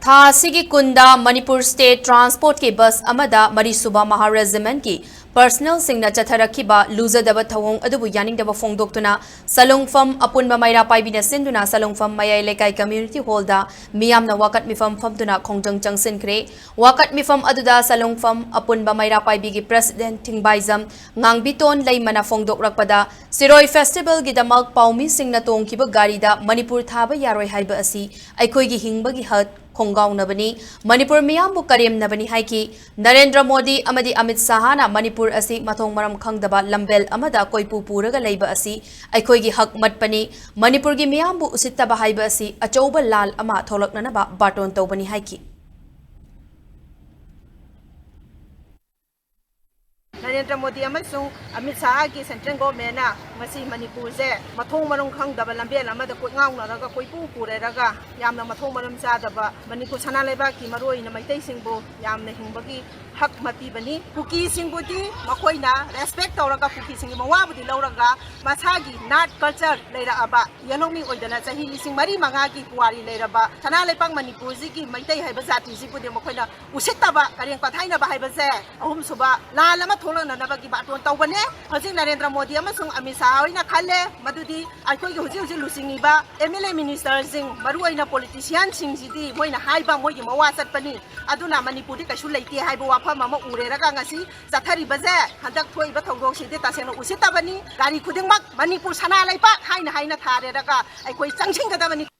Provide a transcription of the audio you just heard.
Tha Sigi Kunda Manipur State Transport ki bus amada Marisuba Maharegiment ki personal singna chatharakiba loser daba thawong adubu yaning daba phongdoktuna salungfam apunba maira paibina sinduna salungfam mayai lekai community hall da miyamna wakat mifam famduna khongjang changsinkre wakat mifam aduda salungfam apunba maira paibi gi president thingbaizam ngangbiton leimana phongdokrakpada Siroi festival gi damak paumi singna tongkiba gari da Manipur thaba yaroi haiba asi aikoi gi hingba gi hat Khongaunabani Manipur miyambu karimnabani haiki Narendra Modi amadi Amit Sahana Manipur asi mathong maram khangdaba lambel amada koipu puraga leiba asi aikoi gi hak matpani Manipur gi miyambu usittaba haiba asi achouba lal ama tholaknanaba baton tawbani haiki Narendra Modi amasung Amit Shah ki central government na masi Manipur se mathong marong khang daba lambel amada koi ngauna raga koi pu pure raga yamna mathong maram cha daba Manipur sana leba ki maroi na maitai singbo yamna hingbagi hak mati bani kuki singbudi makoina respect tawraga kuki singi mawabudi lawraga masagi nat culture leira aba yanomi oidana chahi lising mari manga ki puari leira ba sana lepang Manipur ji ki maitai haiba jati ji budi makoina usitaba kareng pathaina ba haiba se ahum suba la lama tholang na bagi baton tawbane hojing Narendra Modi amasung Amit Shah oina khalle madudi aikoi gi hoji lusingi ba MLA minister sing maruaina politician sing jidi moina haiba moi gi mawa satpani aduna Manipur di kasu leite haiba wafa mama ureraga ngasi jathari baje handak thoi ba thongdok sidi tasena usitabani gari khudingmak Manipur sana laipa haina thare raga aikoi changsing ga dabani